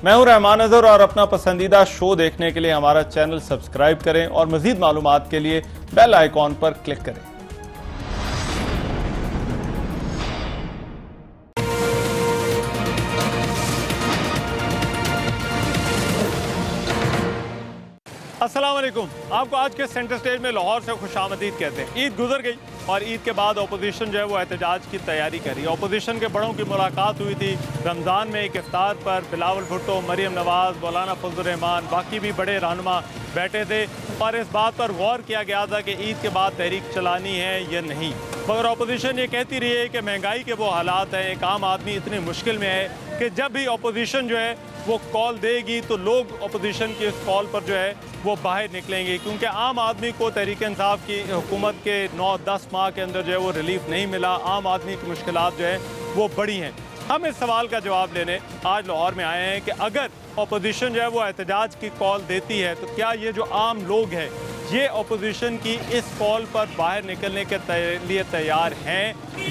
मैं हूं रहमान अजहर और अपना पसंदीदा शो देखने के लिए हमारा चैनल सब्सक्राइब करें और मजीद मालूमात के लिए बेल आइकॉन पर क्लिक करें। अस्सलाम वालेकुम। आपको आज के सेंटर स्टेज में लाहौर से खुशामदीद कहते हैं। ईद गुजर गई और ईद के बाद अपोजिशन जो है वो एहतजाज की तैयारी कर रही है। अपोजिशन के बड़ों की मुलाकात हुई थी रमज़ान में एक इफ्तार पर। बिलावल भुट्टो, मरियम नवाज़, मौलाना फजल रहमान, बाकी भी बड़े रहनुमा बैठे थे और इस बात पर गौर किया गया था कि ईद के बाद तहरीक चलानी है या नहीं। मगर अपोजिशन ये कहती रही है कि महंगाई के वो हालात हैं, एक आम आदमी इतनी मुश्किल में है कि जब भी अपोजिशन जो है वो कॉल देगी तो लोग अपोजिशन की इस कॉल पर जो है वो बाहर निकलेंगे, क्योंकि आम आदमी को तहरीक इंसाफ की हुकूमत के 9-10 माह के अंदर जो है वो रिलीफ नहीं मिला। आम आदमी की मुश्किलात जो है वो बड़ी हैं। हम इस सवाल का जवाब लेने आज लाहौर में आए हैं कि अगर अपोजिशन जो है वो एहतजाज की कॉल देती है तो क्या ये जो आम लोग हैं ये अपोजिशन की इस कॉल पर बाहर निकलने के लिए तैयार हैं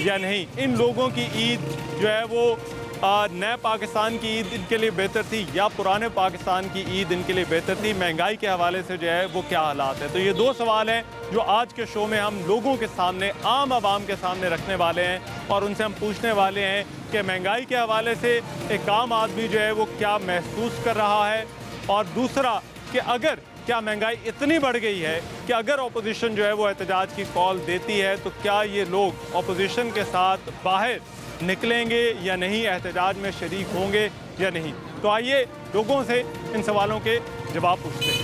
या नहीं। इन लोगों की ईद जो है वो नए पाकिस्तान की ईद इनके लिए बेहतर थी या पुराने पाकिस्तान की ईद इनके लिए बेहतर थी। महंगाई के हवाले से जो है वो क्या हालात है। तो ये दो सवाल हैं जो आज के शो में हम लोगों के सामने, आम आवाम के सामने रखने वाले हैं और उनसे हम पूछने वाले हैं कि महंगाई के हवाले से एक आम आदमी जो है वो क्या महसूस कर रहा है, और दूसरा कि अगर क्या महंगाई इतनी बढ़ गई है कि अगर अपोजिशन जो है वो एहतजाज की कॉल देती है तो क्या ये लोग अपोजिशन के साथ बाहर निकलेंगे या नहीं, एहतजाज में शरीक होंगे या नहीं। तो आइए लोगों से इन सवालों के जवाब पूछते हैं।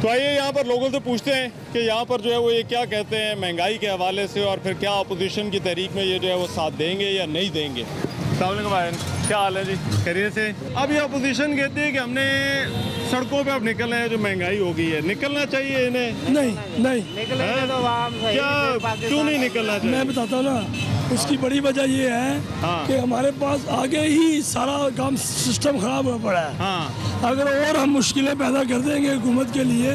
तो आइए यहाँ पर लोगों से पूछते हैं कि यहाँ पर जो है वो ये क्या कहते हैं महंगाई के हवाले से, और फिर क्या अपोजिशन की तहरीक में ये जो है वो साथ देंगे या नहीं देंगे। क्या हाल है जी, खैरियत से। अब ये अपोजिशन कहती है कि हमने सड़कों पे अब निकलना है, जो महंगाई हो गई है, निकलना चाहिए इन्हें। नहीं क्या क्यों नहीं निकलना चाहिए? मैं बताता हूँ ना, उसकी बड़ी वजह ये है कि हमारे पास आगे ही सारा काम सिस्टम खराब हो पड़ा है। अगर और हम मुश्किलें पैदा कर देंगे हुकूमत के लिए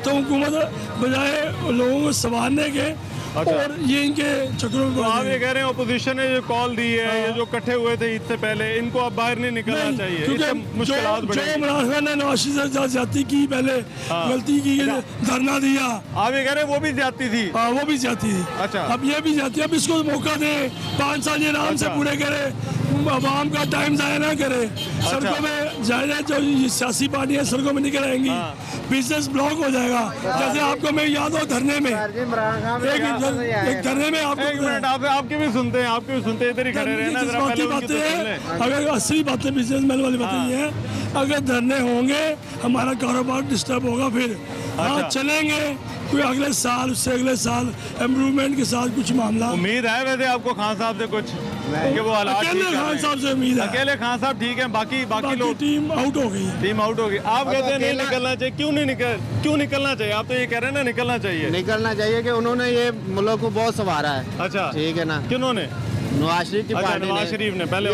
तो हुकूमत बजाय लोगों को संभालने के और ये इनके चक्रों में। आप ये कह रहे हैं अपोजिशन ने जो कॉल दी है, ये जो इकट्ठे हुए थे इससे पहले, इनको अब बाहर नहीं निकलना चाहिए, क्योंकि मुश्किलात बढ़ेंगी। जो इमरान खान ने नवाज शरीफ से ज्यादती की, पहले गलती की, धरना दिया। आप ये कह रहे हैं वो भी ज्यादती थी? वो भी ज्यादती थी। अच्छा, अब ये भी ज्यादती। अब इसको मौका दे, 5 साल ये आराम से पूरे करे, आवाम का टाइम जाया ना करे। सड़कों में जाए, जो सियासी पार्टियां सड़कों में निकल आएंगी, बिजनेस ब्लॉक हो जाएगा। जैसे आपको मैं याद हो धरने में, एक धरने में आपको, एक मिनट, आपकी भी सुनते हैं, आपकी भी सुनते हैं, इधर ही खड़े रहना। अगर असली बातें बिजनेसमैन वाली बातें ये है, अगर धरने होंगे हमारा कारोबार डिस्टर्ब होगा। फिर हाँ चलेंगे कोई अगले साल, उससे अगले साल इम्प्रूवमेंट के साथ कुछ मामला। उम्मीद है वैसे आपको खान साहब से कुछ कि वो हालात? अकेले खान साहब से उम्मीद है। अकेले खान साहब ठीक है, बाकी लोग टीम आउट हो गई। टीम आउट हो गई। आप कहते हैं नहीं निकलना चाहिए, क्यों निकलना चाहिए? आप तो ये कह रहे हैं ना निकलना चाहिए कि उन्होंने ये मुल्क को बहुत संवारा है। अच्छा, ठीक है ना। किन्होंने? नवाज शरीफ की पार्टी नवाज शरीफ ने पहले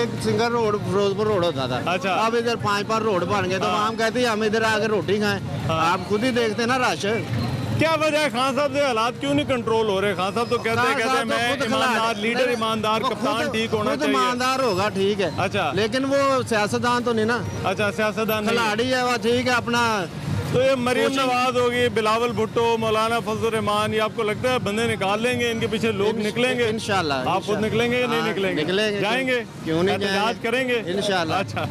एक सिंगल रोड, फिरोजपुर रोड होता था। अच्छा, अब इधर 5 रोड बन गए। तो हम कहते हैं हम इधर आकर रोटी खाएं। आप खुद ही देखते हैं ना राशन। क्या वजह है? खान साहब से हालात क्यों नहीं कंट्रोल हो रहे? खान साहब तो कहते हैं मैं ईमानदार लीडर, ईमानदार कप्तान ठीक होना चाहिए। ईमानदार होगा ठीक है। अच्छा, लेकिन वो सियासतदान तो नहीं ना। अच्छा, सियासतदान खिलाड़ी है वो, ठीक है अपना। तो ये मरियम नवाज होगी, बिलावल भुट्टो, मौलाना फजल रहमान, ये आपको लगता है बंदे निकाल लेंगे, इनके पीछे लोग निकलेंगे? इंशाल्लाह। आप खुद निकलेंगे या नहीं निकलेंगे? जाएंगे? क्यों नहीं, एहतजाज करेंगे इंशाल्लाह। अच्छा,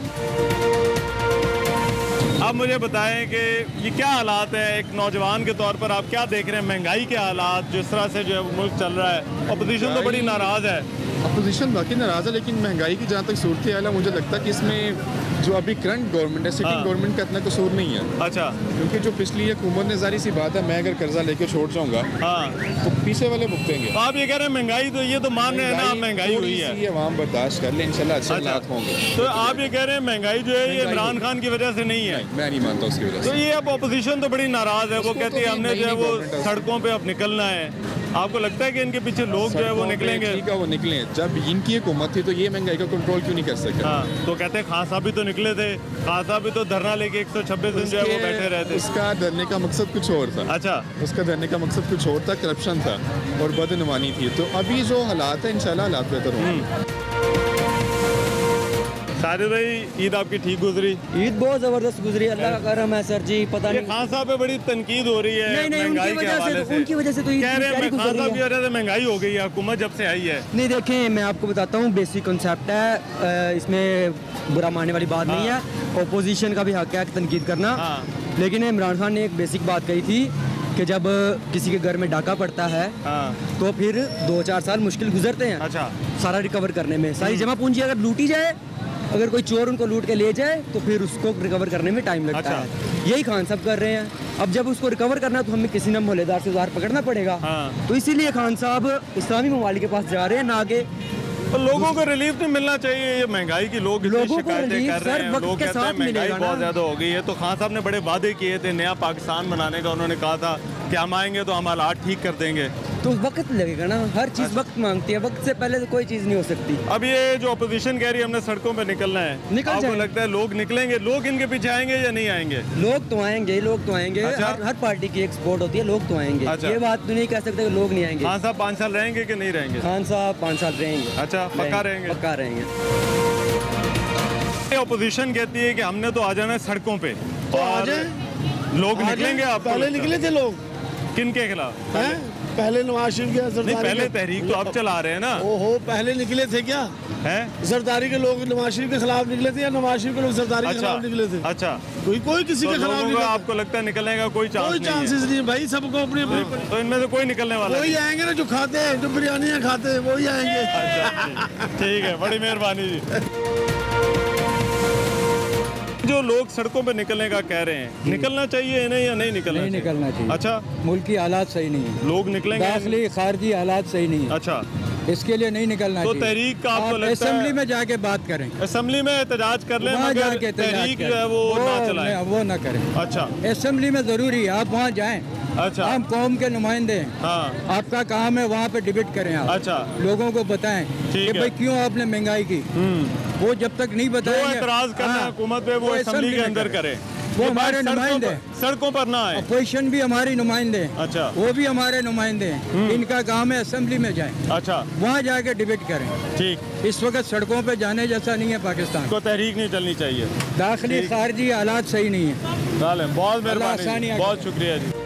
आप मुझे बताएं कि ये क्या हालात है एक नौजवान के तौर पर, आप क्या देख रहे हैं महंगाई के हालात जिस तरह से जो मुल्क चल रहा है? अपोजिशन तो बड़ी नाराज़ है। अपोजिशन बाकी नाराज़ है, लेकिन महंगाई की जहाँ तक सूरत हाल है, मुझे लगता है कि इसमें जो अभी करंट गवर्नमेंट है, सिटिंग गवर्नमेंट का इतना कसूर नहीं है। अच्छा, क्योंकि जो पिछली हुकूमत ने, जारी सी बात है, मैं अगर कर्जा लेके छोड़ जाऊंगा तो पीछे वाले भुगतेंगे। आप ये कह रहे हैं महंगाई, तो ये तो मान रहे हैं ना महंगाई हुई है, आवाम बर्दाश्त कर ले, इंशाल्लाह अच्छे हालात होंगे। तो आप ये कह रहे हैं महंगाई जो है ये इमरान खान की वजह से नहीं है? मैं नहीं मानता उसकी वजह से। तो ये अब अपोजिशन तो बड़ी नाराज है, वो कहती है हमने जो है वो सड़कों पे अब निकलना है। आपको लगता है कि इनके पीछे लोग जो है वो निकलेंगे? ठीक है, वो निकले। जब इनकी हुकूमत थी तो ये महंगाई का कंट्रोल क्यों नहीं कर सके? तो कहते हैं खान साहब भी तो निकले थे, खान साहब भी तो धरना लेके 126 दिन जो है वो बैठे रहते। उसका धरने का मकसद कुछ और था। अच्छा, उसका धरने का मकसद कुछ और था, करप्शन था और बदनुमानी थी। तो अभी जो हालात है, इंशाल्लाह हालात बेहतर होंगे। साजिद भाई, ईद आपकी ठीक गुजरी? ईद बहुत जबरदस्त गुजरी, अल्लाह का करम है सर जी। पता ये नहीं खान साहब पे बड़ी तनकीद हो रही है नहीं, महंगाई उनकी के वजह हवाले से, उनकी वजह से तो ईद कह रहे हैं प्यारी खान गुजर साहब रही की है। वजह से महंगाई हो गई है हुकूमत जब से आई है। नहीं देखें, मैं आपको बताता हूँ, बेसिक कॉन्सेप्ट है, इसमें बुरा मानने वाली बात नहीं है। ओपोजिशन का भी हक है तनकीद करना, लेकिन इमरान खान ने एक बेसिक बात कही थी कि जब किसी के घर में डाका पड़ता है तो फिर 2-4 साल मुश्किल गुजरते हैं। अच्छा। सारा रिकवर करने में, सारी जमा पूंजी अगर लूटी जाए, अगर कोई चोर उनको लूट के ले जाए तो फिर उसको रिकवर करने में टाइम लगता है। यही खान साहब कर रहे हैं। अब जब उसको रिकवर करना है तो हमें किसी न मोहल्लेदार से उधार पकड़ना पड़ेगा। तो इसीलिए खान साहब इस्लामी ममालिक के पास जा रहे हैं, ना कि तो लोगों को रिलीफ नहीं मिलना चाहिए। ये महंगाई की लोग इतनी शिकायतें कर रहे हैं, लोग कहते हैं महंगाई बहुत ज्यादा हो गई है। तो खान साहब ने बड़े वादे किए थे नया पाकिस्तान बनाने का। उन्होंने कहा था कि हम आएंगे तो हम हालात ठीक कर देंगे। तो वक्त लगेगा ना, हर चीज वक्त मांगती है, वक्त से पहले तो कोई चीज नहीं हो सकती। अब ये जो अपोजिशन कह रही है हमने सड़कों पे निकलना है, आपको लगता है लोग निकलेंगे? लोग इनके पीछे आएंगे या नहीं आएंगे? लोग तो आएंगे, लोग तो आएंगे। हर पार्टी की एक सपोर्ट होती है, लोग तो आएंगे। ये बात तो नहीं कह सकते कि लोग नहीं आएंगे। खान साहब 5 साल रहेंगे कि नहीं रहेंगे? खान साहब 5 साल रहेंगे। अच्छा, पक्का रहेंगे? पक्का रहेंगे। अपोजिशन कहती है कि हमने तो आ जाना है सड़कों पे, और लोग निकलेंगे। आप पहले निकले थे लोग किन के खिलाफ? पहले नवाज शरीफ के नहीं, पहले तहरीक तो आप चला रहे हैं ना। ओहो, पहले निकले थे क्या? हैं? जरदारी के लोग नवाज शरीफ के खिलाफ निकले थे या नवाज शरीफ के लोग जरदारी के खिलाफ निकले थे? अच्छा, कोई किसी के खिलाफ नहीं। आपको लगता है निकलने का कोई चांसेस नहीं भाई, सबको अपने अपने। तो इनमें से कोई निकलने वाला? वही आएंगे ना जो खाते हैं, जो बिरयानी खाते हैं, वही आएंगे। ठीक है, बड़ी मेहरबानी जी। जो लोग सड़कों पे निकलने का कह रहे हैं, निकलना चाहिए इन्हें या नहीं निकलना? नहीं निकलना चाहिए। अच्छा, मुल्क की हालात सही नहीं है, लोग निकलेंगे? दाखिली खारजी हालात सही नहीं है। अच्छा, इसके लिए नहीं निकलना तो चाहिए। तहरीक का आपको लगता है असेंबली में जाके बात करें, असेंबली में एहतजाज कर लें, मगर तहरीक जो है वो ना चलाएं? वो ना करें। अच्छा, असेंबली में जरूरी है, आप वहाँ जाएं। अच्छा, हम कौम के नुमाइंदे हैं। हाँ, आपका काम है वहाँ पे डिबेट करें आप। अच्छा, लोगों को बताएं कि भाई क्यों आपने महंगाई की। वो जब तक नहीं बताएंगे, एतराज करना हुकूमत पे वो असेंबली के अंदर करें। वो हमारे नुमाइंदे, सड़कों पर ना आए। अपोजिशन भी हमारी नुमाइंदे हैं। अच्छा, वो भी हमारे नुमाइंदे हैं। इनका काम है असेंबली में जाएं। अच्छा, वहाँ जाके डिबेट करें। ठीक। इस वक्त सड़कों पे जाने जैसा नहीं है पाकिस्तान को, तहरीक नहीं चलनी चाहिए। दाखिली खारजी हालात सही नहीं है। बहुत मेहरबानी, बहुत शुक्रिया जी।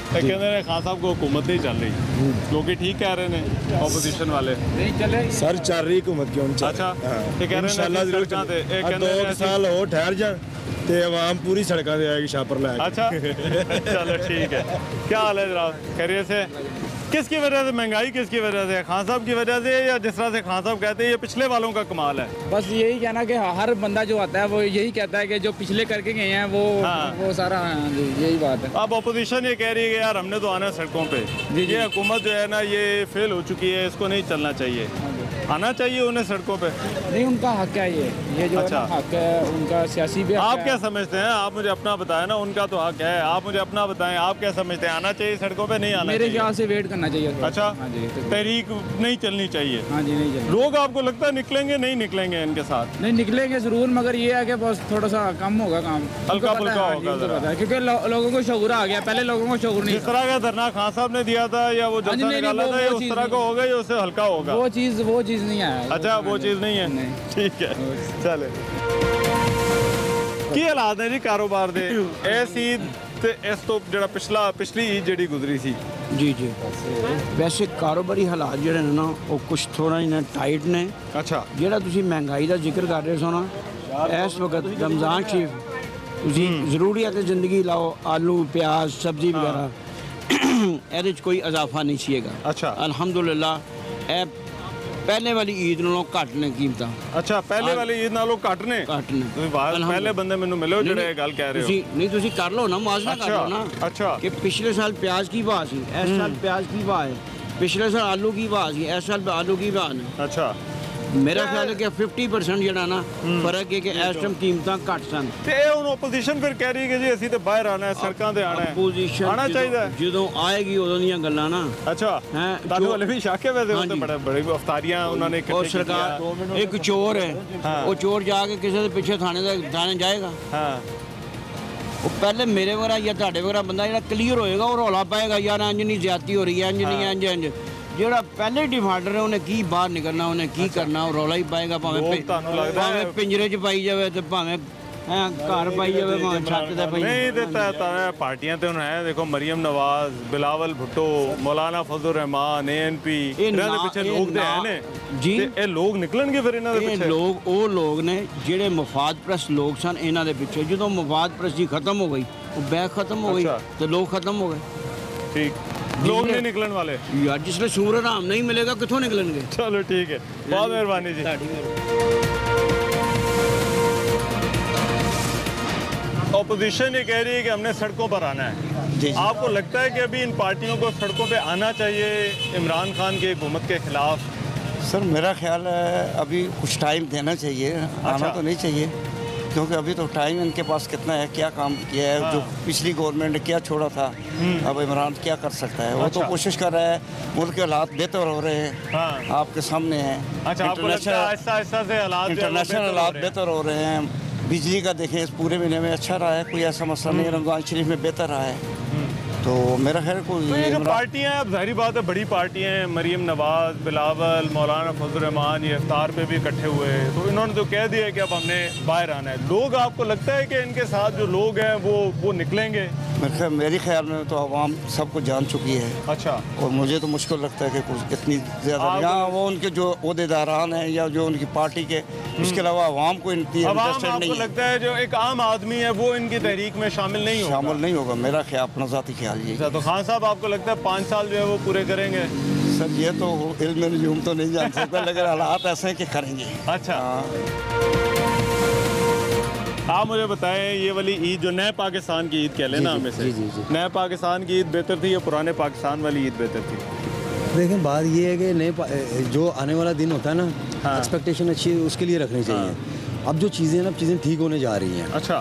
कहते हैं खान साहब को हुकूमत नहीं चल रही, क्योंकि ठीक कह रहे हैं ऑपोजिशन वाले। नहीं चले सर, चल रही हुकूमत क्यों नहीं? अच्छा, ये कह रहे हैं 2 साल हो ठहर जा ते आवाम पूरी सड़कों पे आएगी शापर लाएगी। अच्छा, चलो ठीक है। क्या हाल है जनाब, खैरियत से? किसकी वजह से महंगाई, किसकी वजह से? खान साहब की वजह से, या जिस तरह से खान साहब कहते हैं ये पिछले वालों का कमाल है? बस यही कहना कि हर बंदा जो आता है वो यही कहता है कि जो पिछले करके गए हैं वो सारा, यही बात है। अब अपोजिशन ये कह रही है कि यार हमने तो आना है सड़कों पे, ये हुकूमत जो है ना ये फेल हो चुकी है, इसको नहीं चलना चाहिए, आना चाहिए उन्हें सड़कों पे। नहीं, उनका हक है ये जो अच्छा, हक है उनका, सियासी भी। आप क्या समझते हैं? आप मुझे अपना बताएं ना, उनका तो हक है, आप मुझे अपना बताएं, आप क्या समझते हैं? आना चाहिए सड़कों पे, नहीं आना? मेरे ख्याल से वेट करना चाहिए। अच्छा, हाँ जी, तहरीक नहीं चलनी चाहिए। हाँ जी, नहीं चलनी। लोग आपको लगता है निकलेंगे? नहीं निकलेंगे इनके साथ? नहीं निकलेंगे जरूर, मगर ये है कि बस थोड़ा सा कम होगा काम, हल्का फुल्का होगा, क्योंकि लोगों को शऊर आ गया, पहले लोगों को शऊर नहीं। जिस तरह का धरना खान साहब ने दिया था या वो जलसा निकाला था, ये उस तरह का होगा या उससे हल्का होगा? वो चीज़ नहीं आया। अच्छा, वो चीज़ नहीं है? ठीक है, चले। की हालात है जी कारोबार दे इस ईद ते इस तो ਜਿਹੜਾ ਪਿਛਲੀ ਈਦ ਜਿਹੜੀ ਗੁਜ਼ਰੀ ਸੀ? जी जी, वैसे कारोबारी हालात ਜਿਹੜੇ ਨੇ ਨਾ ਉਹ ਕੁਝ ਥੋੜਾ ਜਿਹਾ ਟਾਈਟ ਨੇ। ਅੱਛਾ, ਜਿਹੜਾ ਤੁਸੀਂ ਮਹਿੰਗਾਈ ਦਾ ਜ਼ਿਕਰ ਕਰ ਰਹੇ ਹੋ ਨਾ, ਇਸ ਵਕਤ ਰਮਜ਼ਾਨ ਸ਼ਰੀਫ ਤੁਸੀਂ ਜ਼ਰੂਰੀ ਹੈ ਕਿ ਜ਼ਿੰਦਗੀ ਲਾਓ, ਆਲੂ ਪਿਆਜ਼ ਸਬਜ਼ੀ ਵਗੈਰਾ ਇਹਦੇ 'ਚ ਕੋਈ ਇਜ਼ਾਫਾ ਨਹੀਂ ਸੀਗਾ। ਅੱਛਾ, ਅਲਹਮਦੁਲਿਲਾ ਇਹ पहले वाली ईद नालों घट ने कीमतां। अच्छा, पहले वाली ईद नालों घट ने? ਤੁਸੀਂ ਪਹਿਲੇ ਬੰਦੇ ਮੈਨੂੰ ਮਿਲਿਓ ਜਿਹੜੇ ਇਹ ਗੱਲ ਕਹਿ ਰਹੇ ਹੋ। नहीं तुसी कर लो ना, मुआवजा कर लो ना। अच्छा, कि पिछले साल प्याज की भाव सी, इस साल प्याज की भाव है, पिछले साल आलू की भाव सी, इस साल आलू की भाव ने। अच्छा, मेरा ख्याल है कि 50% ਜਿਹੜਾ ਨਾ ਫਰਕ ਹੈ ਕਿ ਇਸ ਟਾਈਮ ਕੀਮਤਾਂ ਘੱਟ ਸਨ। ਤੇ ਇਹ ਹੁਣ ਆਪੋਜੀਸ਼ਨ ਫਿਰ ਕਹਿ ਰਹੀ ਹੈ ਕਿ ਜੀ ਅਸੀਂ ਤੇ ਬਾਹਰ ਆਣਾ ਹੈ, ਸੜਕਾਂ ਤੇ ਆਣਾ ਹੈ। ਆਪੋਜੀਸ਼ਨ ਆਣਾ ਚਾਹੀਦਾ ਹੈ, ਜਦੋਂ ਆਏਗੀ ਉਦੋਂ ਦੀਆਂ ਗੱਲਾਂ ਨਾ। ਅੱਛਾ, ਤੁਹਾਨੂੰ ਵਾਲੇ ਵੀ ਸ਼ੱਕ ਹੈ ਵੈਸੇ ਉਹ ਤੇ ਬੜੇ ਅਫਤਾਰੀਆਂ ਉਹਨਾਂ ਨੇ ਉਹ ਸਰਕਾਰ ਇੱਕ ਚੋਰ ਹੈ, ਉਹ ਚੋਰ ਜਾ ਕੇ ਕਿਸੇ ਦੇ ਪਿੱਛੇ ਥਾਣੇ ਜਾਏਗਾ। ਹਾਂ, ਉਹ ਪਹਿਲੇ ਮੇਰੇ ਵਰਾ ਜਾਂ ਤੁਹਾਡੇ ਵਰਾ ਬੰਦਾ ਜਿਹੜਾ ਕਲੀਅਰ ਹੋਏਗਾ ਉਹ ਰੌਲਾ ਪਾਏਗਾ, ਯਾਰ ਇੰਜ ਨਹੀਂ ਜ਼ਿਆਦਤੀ ਹੋ ਰਹੀ ਹੈ, ਇੰਜ ਨਹੀਂ ਇੰਜ ਜਿਹੜਾ ਪਹਿਲੇ ਡਿਫਾਲਟਰ ਹੈ ਉਹਨੇ ਕੀ ਬਾਹਰ ਨਿਕਲਣਾ, ਉਹਨੇ ਕੀ ਕਰਨਾ, ਉਹ ਰੌਲਾ ਹੀ ਪਾਏਗਾ, ਭਾਵੇਂ ਪਿੰਜਰੇ 'ਚ ਪਾਈ ਜਾਵੇ ਤੇ ਭਾਵੇਂ घर पाई जावे, भाਵੇਂ छत ते पाई नहीं देता है। पार्टियां तो है, देखो मरियम नवाज, बिलावल भुट्टो, मौलाना फजल रहमान, ANP, इन्हां दे पिछे लोग ते है ने जी। ये लोग निकलणगे फिर इन्हां दे पिछे? लोग ਉਹ ਲੋਕ ਨੇ ਜਿਹੜੇ ਮਫਾਦ ਪ੍ਰਸਤ ਲੋਕ ਸਨ ਇਹਨਾਂ ਦੇ ਪਿੱਛੇ। ਜਦੋਂ ਮਫਾਦ ਪ੍ਰਸਤੀ ਖਤਮ ਹੋ ਗਈ, ਉਹ ਬੈਕ ਖਤਮ ਹੋ ਗਈ ਤੇ ਲੋਕ खत्म हो गए। ठीक, लोग नहीं निकलने वाले यार, जिसमें सूर आराम नहीं मिलेगा कितों निकलेंगे। चलो ठीक है, बहुत मेहरबानी जी। ऑपोजिशन ये कह रही है कि हमने सड़कों पर आना है जी। आपको लगता है कि अभी इन पार्टियों को सड़कों पे आना चाहिए इमरान खान की हुकूमत के खिलाफ? सर मेरा ख्याल है अभी कुछ टाइम देना चाहिए। आना तो नहीं चाहिए, क्योंकि अभी तो टाइम इनके पास कितना है, क्या काम किया है। जो पिछली गवर्नमेंट ने क्या छोड़ा था, अब इमरान क्या कर सकता है। वो तो कोशिश कर रहा है, मुल्क के हालात बेहतर हो रहे हैं, आपके सामने हैं। इंटरनेशनल हालात बेहतर हो रहे हैं। बिजली का देखें, इस पूरे महीने में अच्छा रहा है, कोई ऐसा मसला नहीं। रमज़ान शरीफ में बेहतर रहा है, तो मेरा ख्याल कोई जो पार्टियां हैं, जाहिर बात है बड़ी पार्टियां हैं, मरियम नवाज, बिलावल, मौलाना फजल रहमान, ये इफ्तार पे भी इकट्ठे हुए, तो इन्होंने तो कह दिया कि अब हमने बाहर आना है। लोग, आपको लगता है कि इनके साथ जो लोग हैं वो निकलेंगे? मेरे ख्याल में तो आवाम सबको जान चुकी है। अच्छा। और मुझे तो मुश्किल लगता है कि कुछ इतनी ज़्यादा यहाँ वो उनके जो ओहदेदारान हैं या जो उनकी पार्टी के, उसके अलावा आवाम को इनकी इंटरेस्टेड नहीं है। लगता है जो एक आम आदमी है वो इनकी तहरीक में शामिल नहीं होगा? मेरा ख्याल, अपना ज़ाती ख्याल ये। तो खान साहब, आपको लगता है 5 साल जो है वो पूरे करेंगे? सर ये तो इल्म नजूम तो नहीं जान सकता, लेकिन हालात ऐसे हैं कि करेंगे। अच्छा, आप मुझे बताएं, ये वाली ईद जो नए पाकिस्तान की ईद कह लेना हमें से, नए पाकिस्तान की ईद बेहतर थी या पुराने पाकिस्तान वाली ईद बेहतर थी? लेकिन बात ये है कि जो आने वाला दिन होता है ना, एक्सपेक्टेशन अच्छी उसके लिए रखनी चाहिए। अब जो चीज़ें ना, अब चीज़ें ठीक होने जा रही हैं। अच्छा,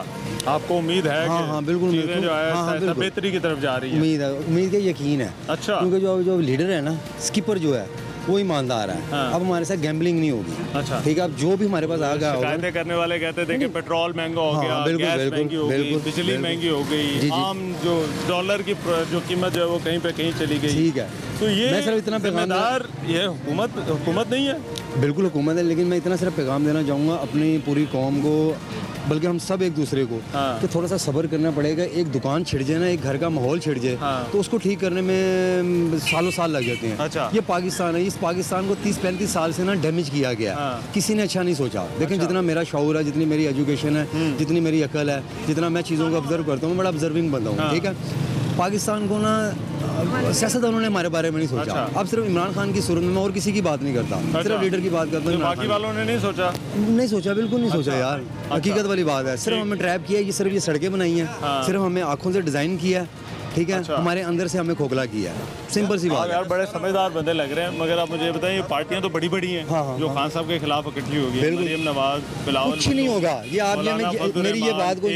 आपको उम्मीद है? हाँ, बिल्कुल, चीज़ें जो है बेहतरी की तरफ जा रही है। उम्मीद का यकीन है। अच्छा, क्योंकि जो लीडर है ना, स्किपर जो है, वो ईमानदार है। अब हमारे साथ गैम्बलिंग नहीं होगी। अच्छा, ठीक है। अब जो भी हमारे पास आ गया, शिकायतें करने वाले कहते थे कि पेट्रोल महंगा हो गया, गैस महंगी हो गई, बिजली महंगी हो गई, आम जो डॉलर की जो कीमत जो है वो कहीं पे कहीं चली गई। ठीक है, तो ये मैं सिर्फ इतना जिम्मेदार ये हुकूमत नहीं है? बिल्कुल हुकूमत है, लेकिन मैं इतना सिर्फ पैगाम देना चाहूँगा अपनी पूरी कौम को, बल्कि हम सब एक दूसरे को, कि थोड़ा सा सब्र करना पड़ेगा। एक दुकान छिड़ जाए ना, एक घर का माहौल छिड़ जाए, तो उसको ठीक करने में सालों साल लग जाते हैं। अच्छा। ये पाकिस्तान है, इस पाकिस्तान को 30-35 साल से ना डैमेज किया गया। किसी ने अच्छा नहीं सोचा। लेकिन जितना मेरा शऊर है, जितनी मेरी एजुकेशन है, जितनी मेरी अकल है, जितना मैं चीज़ों को ऑब्जर्व करता हूँ, मैं बड़ा ऑब्जर्विंग बंदा हूँ। ठीक है। पाकिस्तान को ना सियासतदानों ने हमारे बारे में नहीं सोचा। अब सिर्फ इमरान खान की सूरत में, मैं और किसी की बात नहीं करता, सिर्फ लीडर की बात करता हूँ। बाकी वालों ने नहीं सोचा? नहीं सोचा, बिल्कुल नहीं सोचा यार। हकीकत वाली बात है। सिर्फ हमें ट्रैप किया है, सिर्फ ये सड़कें बनाई हैं, सिर्फ हमें आंखों से डिज़ाइन किया है। ठीक है। हमारे अंदर से हमें खोखला किया है। सिंपल सी बात। यार बड़े समझदार बंदे लग रहे हैं, मगर आप मुझे बताइए, पार्टियां तो बड़ी बड़ी हैं जो खान साहब के खिलाफ इकट्ठी होगी। मरियम नवाज, बिलावल, कुछ नहीं होगा। ये आप मेरी ये बात को,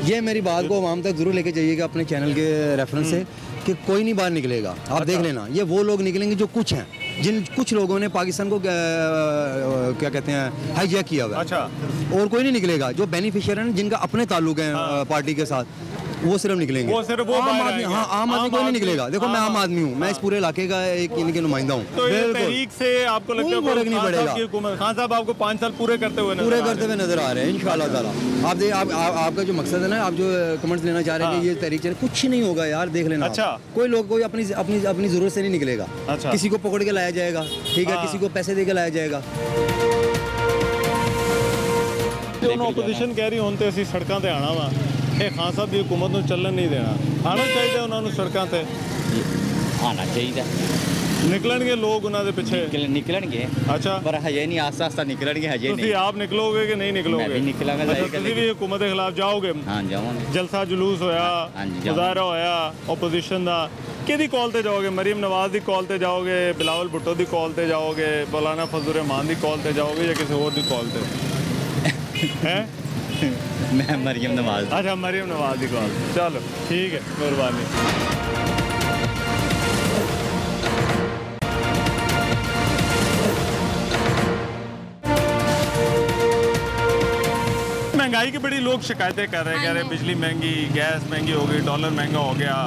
ये मेरी बात को आवाम तक जरूर लेके जाइएगा अपने चैनल के रेफरेंस से, कि कोई नहीं बाहर निकलेगा। आप देख लेना, ये वो लोग निकलेंगे जो कुछ हैं, जिन कुछ लोगों ने पाकिस्तान को क्या कहते हैं, हाईजैक किया हुआ है। अच्छा। और कोई नहीं निकलेगा। जो बेनिफिशियर हैं, जिनका अपने ताल्लुक है पार्टी के साथ, वो सिर्फ निकलेंगे। वो सिर्फ वो आम आदमी, हाँ, आम आदमी कोई नहीं निकलेगा। देखो मैं आम आदमी हूँ, मैं इस पूरे इलाके का एक इनके नुमाइंदा हूँ। तो ये तहरीक से आपको लगता है फर्क नहीं पड़ेगा? खान साहब आपको 5 साल पूरे करते हुए नजर आ रहे हैं इंशाल्लाह ताला। आपका जो मकसद है ना, आप जो कमेंट्स लेना चाह रहे हैं कि ये तहरीक चले, कुछ नहीं होगा यार, देख लेना। अच्छा। कोई लोग कोई अपनी जरूरत से नहीं निकलेगा। अच्छा। किसी को पकड़ के लाया जाएगा, ठीक है, किसी को पैसे दे के लाया जाएगा। ओपोजिशन कह रही होते ਅਸੀਂ ਸੜਕਾਂ ਤੇ ਆਣਾ ਵਾ, ਇਹ ਖਾਨ ਸਾਹਿਬ ਦੀ हुकूमत ਨੂੰ ਚੱਲਣ ਨਹੀਂ ਦੇਣਾ। ਆਣਾ ਚਾਹੀਦਾ ਉਹਨਾਂ ਨੂੰ ਸੜਕਾਂ ਤੇ, ਆਣਾ ਚਾਹੀਦਾ। ਨਿਕਲਣਗੇ ਲੋਕ ਉਹਨਾਂ ਦੇ ਪਿੱਛੇ? ਨਿਕਲਣਗੇ। ਅੱਛਾ, ਪਰ ਹਜੇ ਨਹੀਂ, ਆਸਤਾ ਆਸਤਾ ਨਿਕਲਣਗੇ, ਹਜੇ ਨਹੀਂ। ਤੁਸੀਂ ਆਪ ਨਿਕਲੋਗੇ ਕਿ ਨਹੀਂ ਨਿਕਲੋਗੇ? ਮੈਂ ਵੀ ਨਿਕਲਾਂਗਾ। ਤੁਸੀਂ ਵੀ हुकूमत ਦੇ ਖਿਲਾਫ ਜਾਓਗੇ? ਹਾਂ, ਜਾਵਾਂਗੇ। ਜਲਸਾ ਜਲੂਸ ਹੋਇਆ, ਮੁਜ਼ਾਹਰਾ ਹੋਇਆ ਓਪੋਜੀਸ਼ਨ ਦਾ, ਕਿਹਦੀ ਕਾਲ ਤੇ ਜਾਓਗੇ? ਮਰੀਮ ਨਵਾਜ਼ ਦੀ ਕਾਲ ਤੇ ਜਾਓਗੇ, ਬਿਲਾਵਲ ਭੁੱਟੋ ਦੀ ਕਾਲ ਤੇ ਜਾਓਗੇ, ਮੌਲਾਨਾ ਫਜ਼ਲ ਰਹਿਮਾਨ ਦੀ ਕਾਲ ਤੇ ਜਾਓਗੇ, ਜਾਂ ਕਿਸੇ ਹੋਰ ਦੀ ਕਾਲ ਤੇ? हैं? मैं मरियम नवाज। अच्छा, मरियम नवाज की कॉल। चलो ठीक है, मेहरबानी। महंगाई की बड़ी लोग शिकायतें कर रहे हैं, कह रहे बिजली महंगी, गैस महंगी हो गई, डॉलर महंगा हो गया,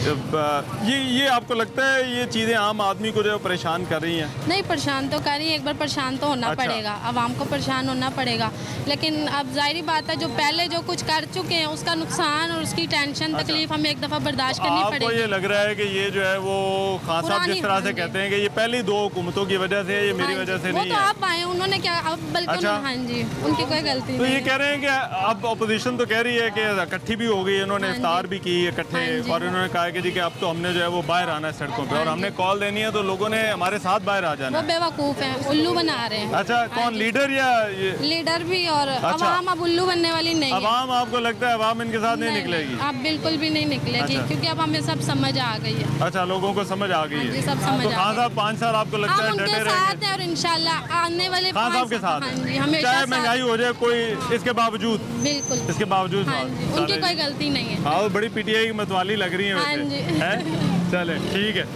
ये आपको लगता है ये चीज़ें आम आदमी को जो परेशान कर रही हैं? नहीं, परेशान तो कर रही है, एक बार परेशान तो होना पड़ेगा, आवाम को परेशान होना पड़ेगा। लेकिन अब जाहिर बात है जो पहले जो कुछ कर चुके हैं उसका नुकसान और उसकी टेंशन तकलीफ हमें एक दफ़ा बर्दाश्त करनी पड़ेगी। आपको ये लग रहा है कि ये जो है वो खान साहब जिस तरह से कहते हैं कि ये पहली 2 हुकूमतों की वजह से, ये मेरी वजह से नहीं है। वो तो आप आए, उन्होंने क्या अब बल्कि हाँ जी, उनकी कोई गलती तो नहीं। ये कह रहे हैं कि अब अपोजिशन तो कह रही है कि इकट्ठी भी हो गई, इन्होंने इफ्तार भी की इकट्ठे, और इन्होंने कहा कि जी कि अब तो हमने जो है वो बाहर आना है सड़कों पे और हमने कॉल देनी है तो लोगों ने हमारे साथ बाहर आ जाना। वो बेवकूफ़ हैं, उल्लू बना रहे हैं। अच्छा, कौन लीडर या ये? लीडर भी और अवाम अब उल्लू बनने वाली नहीं है। अवाम आपको लगता है अवाम इनके साथ नहीं निकलेगी? आप बिल्कुल भी नहीं निकलेगी क्योंकि अब हमें सब समझ आ गई है। अच्छा, लोगों को समझ आ गई है। सब समझ तो खान साहब 5 साल आपको लगता है डटे रहेंगे? और इंशाल्लाह आने वाले खान साहब के साथ चाहे महंगाई हो जाए कोई, इसके बावजूद बिल्कुल इसके बावजूद उनकी कोई गलती नहीं है। हाँ, बड़ी पीटीआई की मतवाली लग रही है। चले ठीक है।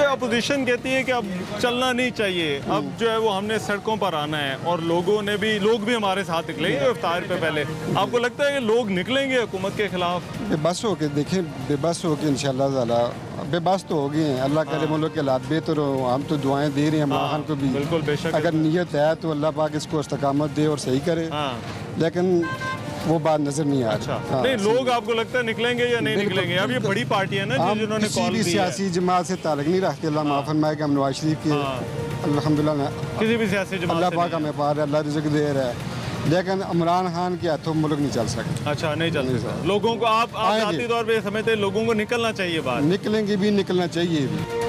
अपोजिशन कहती है कि अब चलना नहीं चाहिए, अब जो है वो हमने सड़कों पर आना है और लोग भी हमारे साथ निकलेंगे इफ्तार पे। पहले आपको लगता है कि लोग निकलेंगे हुकूमत के खिलाफ? बेबस हो के देखें, बेबस हो के इंशाल्लाह ताला बेबस तो हो गए हैं। अल्लाह करे मुल्क के हालात बेहतर हो, हम तो दुआएं दे रहे हैं इमरान खान को भी। बिल्कुल, बेशक अगर नीयत है तो अल्लाह पाक इसको इस्तकामत दे और सही करे, लेकिन वो बात नजर नहीं आ रही। नहीं, लोग आपको लगता है निकलेंगे या नहीं निकलेंगे? अब ये बड़ी पार्टी है ना जिन्होंने कॉल दी है। सियासी जमात से ताल्लुक नहीं रखते, अल्लाह माफ़ फरमाए कि हम नवाज शरीफ के अल्हम्दुलिल्लाह किसी भी सियासी जमात अल्लाह पाक हमें पार है, अल्लाह रिज़्क दे रहा है, लेकिन इमरान खान के हाथों मुल्क नहीं चल सकता। अच्छा, नहीं चल सकता। लोगों को आप जाती तौर पे समझते हैं लोगों को निकलना चाहिए बाहर? निकलेंगे भी, निकलना चाहिए भी।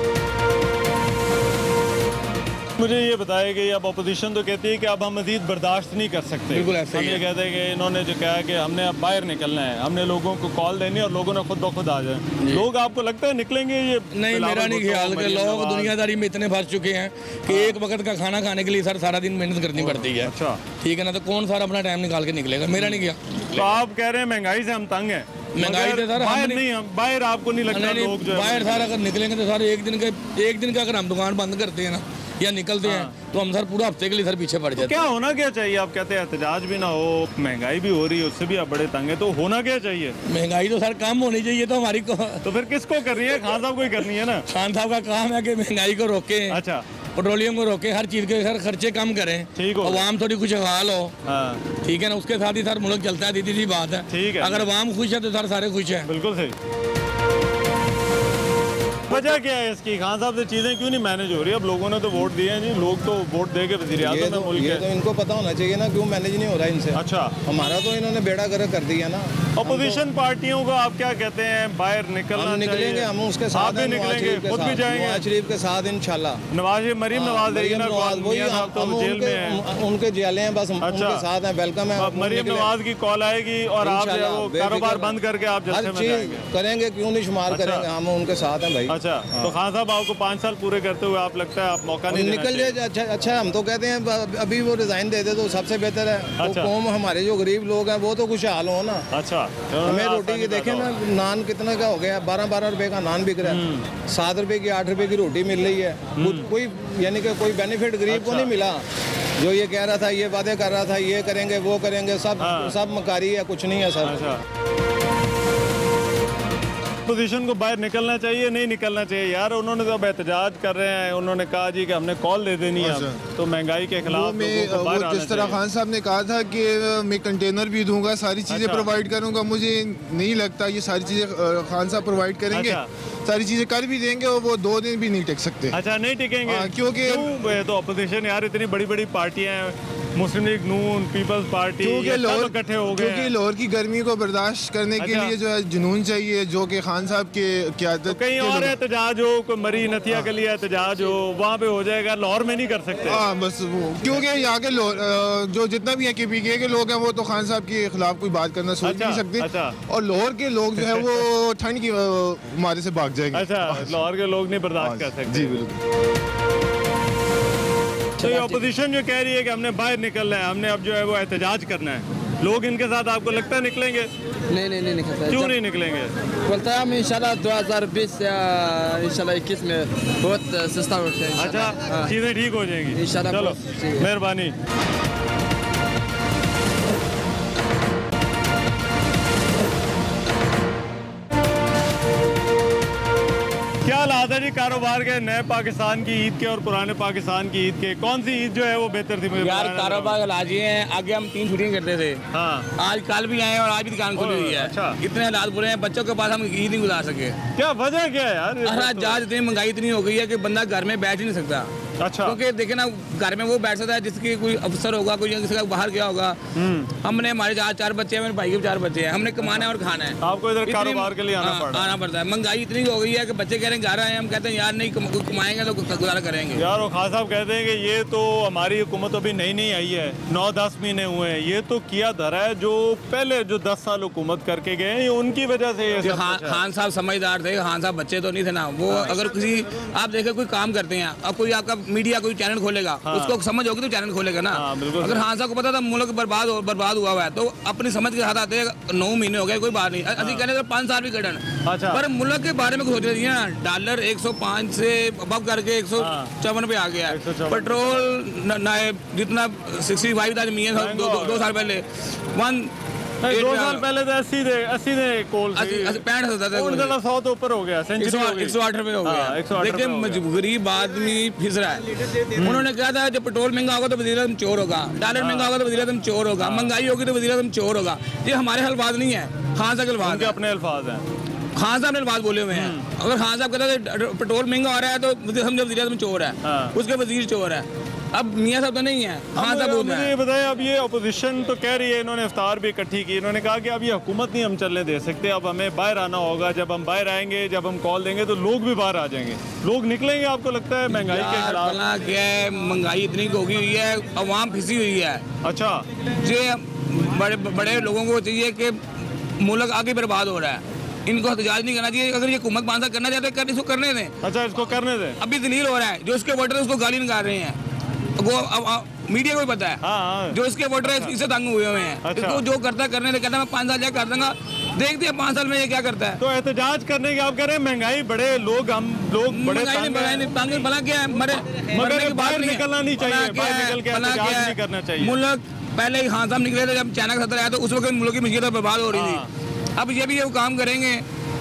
मुझे ये बताया कि अब अपोजिशन तो कहती है कि अब हम मजीद बर्दाश्त नहीं कर सकते। बिल्कुल ऐसा हम ही ये कहते हैं कि इन्होंने जो कहा कि हमने अब बाहर निकलना है, हमने लोगों को कॉल देनी है और लोगों ने खुद ब खुद आ जाए। लोग आपको लगता है निकलेंगे? ये नहीं, मेरा नहीं ख्याल कि लोग दुनियादारी में इतने फंस चुके हैं कि एक वक्त का खाना खाने के लिए सर सारा दिन मेहनत करनी पड़ती है। अच्छा, ठीक है ना, तो कौन सारा अपना टाइम निकाल के निकलेगा? मेरा नहीं ख्याल। तो आप कह रहे हैं महंगाई से हम तंग हैं? महंगाई से सर बाहर नहीं, हम बाहर आपको नहीं लगता लोग जो बाहर सारा अगर निकलेंगे तो सर एक दिन का अगर हम दुकान बंद करते हैं ना या निकलते हैं तो हम सर पूरा हफ्ते के लिए सर पीछे पड़ जाते हैं। क्या होना क्या चाहिए? आप कहते हैं एहतजाज भी ना हो, महंगाई भी हो रही है, उससे भी आप बड़े तंग है, तो होना क्या चाहिए? महंगाई तो सर कम होनी चाहिए, तो हमारी तो फिर किसको करनी है? खान साहब को ही करनी है ना। खान साहब का काम है कि महंगाई को रोके। अच्छा, पेट्रोलियम को रोके, हर चीज के सर खर्चे कम करें, ठीक हो, अवाम थोड़ी खुशहाल हो। ठीक है ना, उसके साथ ही सर मुल्क चलता है, सीधी सी बात है। ठीक है, अगर अवाम खुश है तो सर सारे खुश हैं। बिल्कुल सही। वजह क्या है इसकी? खान साहब से चीज़ें क्यों नहीं मैनेज हो रही? अब लोगों ने तो वोट दिए हैं जी, लोग तो वोट दे के वज़ीर आज़म में मुल्क है। तो इनको पता होना चाहिए ना क्यों मैनेज नहीं हो रहा इनसे। अच्छा, हमारा तो इन्होंने बेड़ा गर्क कर दिया ना। अपोजिशन पार्टियों को आप क्या कहते हैं? बाहर निकलना निकलेंगे, हम उसके साथ भी निकलेंगे, खुद भी जाएंगे नवाज शरीफ के साथ इंशाल्लाह। मरीम नवाज देगी ना, जेल में है, उनके जेलें हैं, बस उनके साथ हैं, वेलकम है। मरीम नवाज की कॉल आएगी और आप कारोबार बंद करके आप जलसे में जाएंगे। करेंगे, क्यों नहीं शुमार करेंगे, हम उनके साथ हैं भाई। अच्छा, तो खान साहब आपको 5 साल पूरे करते हुए आप लगता है आप मौका नहीं निकल जाए? अच्छा, हम तो कहते हैं अभी वो रिजाइन दे दे तो सबसे बेहतर है। तो कौम हमारे जो गरीब लोग हैं वो तो खुशहाल हो ना। अच्छा, हमें रोटी की देखें ना, नान कितना का हो गया, 12-12 रुपए का नान बिक रहा है, 7 रुपए की 8 रुपए की रोटी मिल रही है। कोई यानी कि कोई बेनिफिट गरीब को नहीं मिला। जो ये कह रहा था, ये वादे कर रहा था, ये करेंगे वो करेंगे, सब मकारी है, कुछ नहीं है सर। अपोजिशन को बाहर निकलना चाहिए, नहीं निकलना चाहिए? यार उन्होंने तो अब एहतजाज कर रहे हैं, उन्होंने कहा जी कि हमने कॉल दे देनी है, तो महंगाई के खिलाफ वो जिस तरह खान साहब ने कहा था कि मैं कंटेनर भी दूंगा, सारी चीज़ें प्रोवाइड करूंगा, मुझे नहीं लगता ये सारी चीज़ें खान साहब प्रोवाइड करेंगे। सारी चीज़ें कर भी देंगे और वो 2 दिन भी नहीं टिक सकते। अच्छा, नहीं टिकेंगे क्योंकि तो अपोजिशन यार इतनी बड़ी बड़ी पार्टियां हैं, मुस्लिम लीग नून, पीपल्स पार्टी, इकट्ठे हो गए। क्योंकि लाहौर की गर्मी को बर्दाश्त करने के लिए जो है जुनून चाहिए, जो कि खान साहब के क़यादत। कहीं और एहतजाज हो, कोई मरी नथिया के लिए एहतजाज हो, वहाँ पे हो जाएगा, लाहौर में नहीं कर सकते। हाँ, बस वो क्योंकि यहाँ के जो जितना भी है KPK के लोग हैं वो तो खान साहब के खिलाफ कोई बात करना सोच नहीं सकते, और लाहौर के लोग जो है वो ठंड की मारे से भाग जाएंगे। अच्छा, लाहौर के लोग नहीं बर्दाश्त कर सकते। जी बिल्कुल। तो ये अपोजिशन जो कह रही है कि हमने बाहर निकलना है, हमने अब जो है वो एहतजाज करना है, लोग इनके साथ आपको लगता है निकलेंगे? नहीं निकलता। क्यों नहीं निकलेंगे? बोलता है हम इंशाल्लाह 2020 या इंशाल्लाह 21 में बहुत सस्ता उठते हैं। अच्छा, चीज़ें ठीक हो जाएंगी इंशाल्लाह। चलो, मेहरबानी। क्या हालात है जी कारोबार के, नए पाकिस्तान की ईद के और पुराने पाकिस्तान की ईद के? कौन सी ईद जो है वो बेहतर थी? मुझे यार कारोबार हालात ये हैं, आगे हम 3 छुट्टियां करते थे, हाँ आज कल भी आए और आज भी दुकान खुली हुई है। अच्छा। इतने हालात बुरे हैं, बच्चों के पास हम ईद नहीं गुजार सके। क्या वजह क्या है यार? आज इतनी महंगाई इतनी हो गई है कि बंदा घर में बैठ ही नहीं सकता। अच्छा। क्योंकि देखे ना, घर में वो बैठ सकता है जिसकी कोई अफसर होगा, कोई किसी का बाहर गया होगा। हमने, हमारे 4 बच्चे हैं, मेरे भाई के 4 बच्चे हैं, हमने कमाना है और खाना है। आपको इधर कारोबार के लिए आना पड़ता है। महंगाई इतनी हो गई है कि बच्चे कह रहे हैं घर आए, हम कहते हैं यार नहीं कमाएंगे तो गुजारा करेंगे। यार वो खान साहब कहते हैं कि ये तो हमारी हुकूमत अभी नई आई है, 9-10 महीने हुए हैं, ये तो किया धरा है जो पहले जो 10 साल हुकूमत करके गए हैं, उनकी वजह से ये खान साहब समझदार थे। खान साहब बच्चे तो नहीं थे ना वो। अगर किसी आप देखे कोई काम करते हैं, अब कोई आपका मीडिया कोई चैनल खोलेगा, उसको समझ होगी तो चैनल खोलेगा ना। अगर खान साहब को पता था मुल्क बर्बाद हुआ है तो अपनी समझ के साथ आते 9 महीने हो गए, कोई बात नहीं, अभी कहने 5 साल भी कटन। अच्छा। पर मुल्क के बारे में सोच रही है ना, डॉलर 105 से अब करके 154 पे आ गया है। पेट्रोल जितना 65 था 2 साल पहले, 2 साल पहले तो 80 थे कोल, 65 100 तो ऊपर हो गया, 108 रुपए हो गया। देखिए गरीब आदमी फिस रहा है। उन्होंने कहा था जब पेट्रोल महंगा होगा तो वज़ीर आज़म चोर होगा, डॉलर महंगा होगा तो वज़ीर आज़म चोर होगा, महंगाई होगी तो वज़ीर आज़म चोर होगा। ये हमारे अल्फाज नहीं है, खान साहब के अल्फाज, अपने अल्फाज हैं। खान साहब ने बात बोले हुए हैं। अगर खान साहब कहते थे पेट्रोल महंगा हो रहा है तो समझो वज़ीर आज़म चोर है, उसके वज़ीर चोर है। अब मियाँ साहब तो नहीं है, खान साहब बोलते हैं। मुझे बताएं, अब ये अपोजिशन तो कह रही है, इन्होंने इफ्तार भी इकट्ठी की, इन्होंने कहा कि अब ये हुकूमत नहीं हम चलने दे सकते, अब हमें बाहर आना होगा। जब हम बाहर आएंगे, जब हम कॉल देंगे तो लोग भी बाहर आ जाएंगे। लोग निकलेंगे, आपको लगता है महंगाई के खिलाफ? क्या है, महंगाई इतनी होगी हुई है, अवाम फिसी हुई है। अच्छा। ये बड़े लोगों को चाहिए कि मुल्क आगे बर्बाद हो रहा है, इनको एहतजाज नहीं करना चाहिए। अगर ये हुकूमत बांधा करना चाहते हैं इसको करने दें। अच्छा, इसको करने दें। अभी दलील हो रहा है, जो उसके वोटर है उसको गाली निकाल रहे हैं, वो मीडिया को भी पता है। जो इसके वोटर है इससे तंग हुए हैं। अच्छा। इसको जो करता है करने दे, कहता है मैं 5 साल जाकर कर दूंगा, देखते हैं 5 साल में ये क्या करता है। तो एहतजाज करने की आप कह रहे हैं, महंगाई बड़े लोग बड़े तंग भला क्या है, मगर बाहर निकलना नहीं चाहिए, बाहर निकल के एहतजाज नहीं करना चाहिए। मुल्क पहले ही खान साहब निकले थे जब चाइना का खतरा आया तो उस वक्त मुल्क की मस्जिद बर्बाद हो रही थी। अब ये भी वो काम करेंगे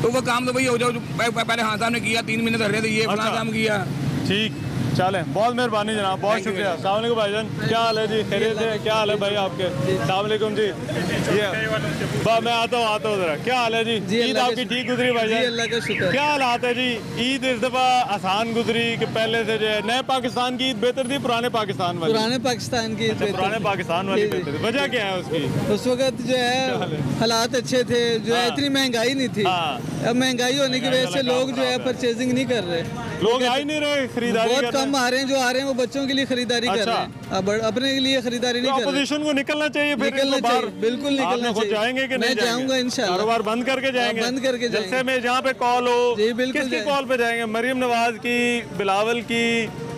तो वो काम तो वही हो जाओ जो पहले खान साहब ने किया, 3 महीने धर रहे थे, ये फलां काम किया। ठीक, चलें, बहुत मेहरबानी जनाब, बहुत शुक्रिया। अस्सलाम वालेकुम भाईजान, क्या हाल है जी? खैरियत है? क्या हाल है भाई आपके? अस्सलाम वालेकुम जी। ये मैं आता हूँ ज़रा। क्या हाल है जी? ईद आपकी ठीक गुजरी भाईजान? अल्लाह का शुक्र। क्या हालात है जी? ईद इस दफ़ा आसान गुजरी कि पहले से जो है नए पाकिस्तान की ईद बेहतर थी, पुराने पाकिस्तान वाली? पुराने पाकिस्तान की ईद, पुराने पाकिस्तान वाली बेहतर थी। वजह क्या है उसकी? उस वक्त जो है हालात अच्छे थे, जो है इतनी महंगाई नहीं थी। अब महंगाई होने की वजह से लोग जो है परचेजिंग नहीं कर रहे, लोग आ ही नहीं रहे, खरीदारी बहुत कम आ रहे हैं। जो आ रहे हैं वो बच्चों के लिए खरीदारी कर रहे हैं, अब अपने के लिए खरीदारी नहीं कर रहे। अपोजिशन को निकलना चाहिए, निकलना चाहिए, बिल्कुल निकलना चाहिए। जाएंगे कि नहीं? मैं जाऊंगा इंशाल्लाह। कारोबार बंद करके जाएंगे? बंद करके जाएंगे। जलसे में जहाँ पे कॉल हो, किसकी कॉल पे जाएंगे? मरियम नवाज की, बिलावल की,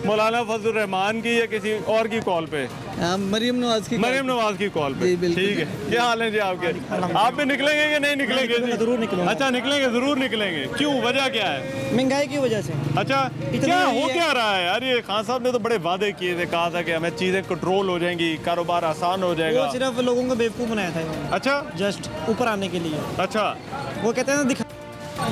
मौलाना फजल रहमान की, या किसी और की कॉल पे? मरियम नवाज की कॉल पे। ठीक है। क्या हाल है जी आपके? आप भी निकलेंगे कि नहीं निकलेंगे? जरूर निकलेंगे। अच्छा, निकलेंगे, जरूर निकलेंगे। क्यों, वजह क्या है? महंगाई की वजह से। अच्छा, क्या हो क्या रहा है यार? ये खान साहब ने तो बड़े वादे किए थे, कहा था कि हमें चीजें कंट्रोल हो जाएंगी, कारोबार आसान हो जाएगा। वो सिर्फ लोगों को बेवकूफ बनाया था। अच्छा, जस्ट ऊपर आने के लिए। अच्छा, वो कहते हैं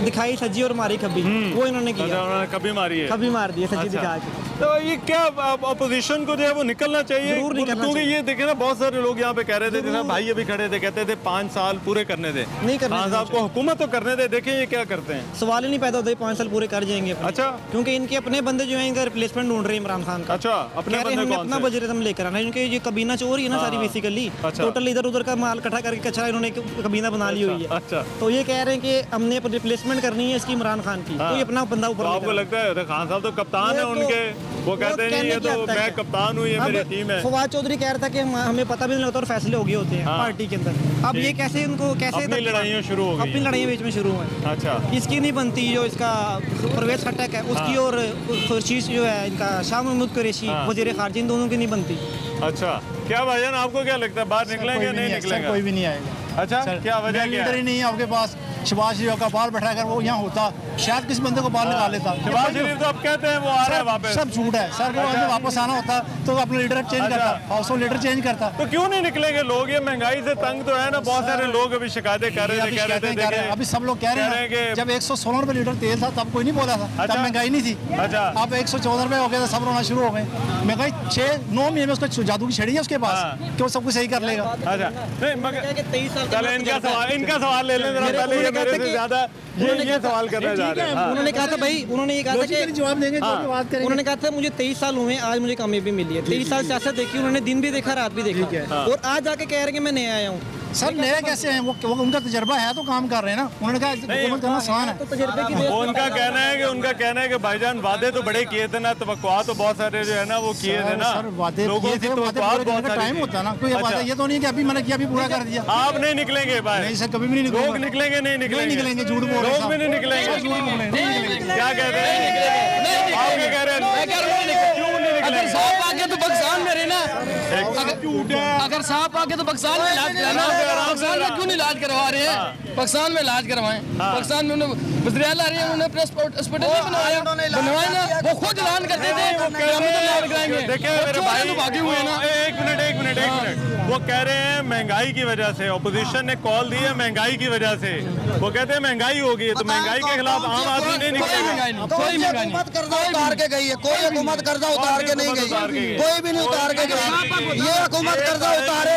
दिखाई सजी और मारी खब्बी, वो इन्होंने किया। अच्छा, उन्होंने कभी मारी है, कभी मार दिया सजी दिखा के। तो ये क्या अपोजिशन को जो है वो निकलना चाहिए, क्योंकि ये देखे ना बहुत सारे लोग यहाँ पे कह रहे थे, जैसा भाई अभी खड़े थे, कहते थे 5 साल पूरे करने दे, नहीं करने खान साहब को हुकूमत तो करने दे। देखें ये क्या करते हैं, सवाल ही नहीं पैदा होता 5 साल पूरे कर जाएंगे। अच्छा, क्योंकि इनके अपने बंदे जो है इनका रिप्लेसमेंट ढूंढ रहे हैं इमरान खान का। अच्छा, अपने बंदे अपना वज़ीर-ए-आज़म लेकर आना, क्योंकि ये कबीना चोर ही है ना सारी बेसिकली। टोटल इधर उधर का माल इकट्ठा करके कचरा इन्होंने कबीना बना ली हुई है। अच्छा, तो ये कह रहे हैं कि हमने रिप्लेसमेंट करनी है इसकी इमरान खान की, तो ये अपना बंदा ऊपर। आपको लगता है खान साहब तो कप्तान है उनके, वो कहते हैं ये तो मैं कप्तान हूँ, ये मेरी टीम है। फवाद चौधरी कह रहा था कि हमें पता भी नहीं लगता और फैसले हो गए होते हैं पार्टी के अंदर। अब ये कैसे उनको अपनी लड़ाइयाँ शुरू हो गई, अपनी लड़ाइयाँ बीच में शुरू हुई। अच्छा, इसकी नहीं बनती, जो इसका परवेज खट्टक है उसकी और खुर्शीद जो है इनका शाह महमूद कुरैशी वज़ीर ख़ारिजा, इन दोनों की नहीं बनती। अच्छा, क्या भाईजान आपको क्या लगता है, बाहर निकलेंगे नहीं निकलेंगे? कोई भी नहीं आएगा। अच्छा, क्या वजह क्या लीडर ही नहीं है आपके पास। शहबाज शरीफ का बाल बैठा कर वो यहाँ होता, शायद किसी बंदे को बाल निकाल लेता। शहबाज शरीफ तो अब कहते हैं वो आ रहा है वापस। सब झूठ है सर, को वापस आना होता तो अपना लीडर चेंज करता, हाउस लीडर चेंज करता। तो क्यों नहीं निकलेंगे लोग? ये महंगाई से तंग तो है ना, बहुत सारे लोग अभी शिकायतें कर रहे थे। अभी सब लोग कह रहे हैं कि जब 116 रुपए लीटर तेल था तब कोई नहीं बोला था, तब महंगाई नहीं थी। अच्छा, अब 114 रुपए हो गया, सब रोना शुरू हो गए। महंगाई 6-9 महीने में उसको जादू की छड़ी है उसके पास कि वो सब कुछ सही कर लेगा। अच्छा, नहीं मगर चले इनका सवाल ले लें जरा पहले, ये मेरे से ज्यादा ये सवाल करना चाह रहे हैं। उन्होंने कहा था भाई, उन्होंने ये कहा था कि जवाब देंगे, बात करेंगे। उन्होंने कहा था मुझे 23 साल हुए, आज मुझे कामयाबी मिली है। 23 साल सियासत देखी उन्होंने, दिन भी देखा रात भी देखा, और आज आके कह रहे हैं कि मैं नया आया हूँ। सब नए कैसे हैं? वो उनका तजर्बा है तो काम कर रहे हैं ना। उन्होंने कहा हुकूमत करना आसान है। तो तजर्बे की उनका कहना है कि भाईजान वादे तो बड़े किए थे ना, तवक्कुआत तो बहुत सारे जो है ना वो किए थे ना, वादे लोगों की तवक्कुआत बहुत सारी टाइम होता है ना। कोई वादा ये तो नहीं कि अभी मैंने किया अभी पूरा कर दिया। आप नहीं निकलेंगे भाई? नहीं सर, कभी भी नहीं लोग निकलेंगे, नहीं निकलेंगे, झूठ बोल रहे हैं। लोग भी नहीं निकलेंगे, क्या कह रहे हैं? आप क्या कह रहे हैं? क्यों नहीं निकलेंगे? सांप आगे तो बक्सान में रहना, अगर सांप आगे तो बक्सान में इलाज कराना, बक्सान में क्यों नहीं इलाज करवा रहे हैं? पाकिस्तान में इलाज करवाएं। पाकिस्तान में उन्होंने वज़ीर-ए-आला आ रही है, उन्होंने प्रेस हॉस्पिटल नहीं बनवाया ना, वो खुद ऐलान करते थे कि हम तो इलाज कराएंगे। देखिए मेरे भाई, भागे हुए ना, एक मिनट, वो कह रहे हैं महंगाई की वजह से, अपोजिशन ने कॉल दी है महंगाई की वजह से, वो कहते हैं महंगाई हो गई है, तो महंगाई के खिलाफ आम आदमी नहीं निकलेगा। कोई हुकूमत कर्जा उतार के गई है, कोई हुकूमत कर्जा उतार के नहीं गई, कोई भी नहीं उतार के गई। ये हुकूमत कर्जा उतारे।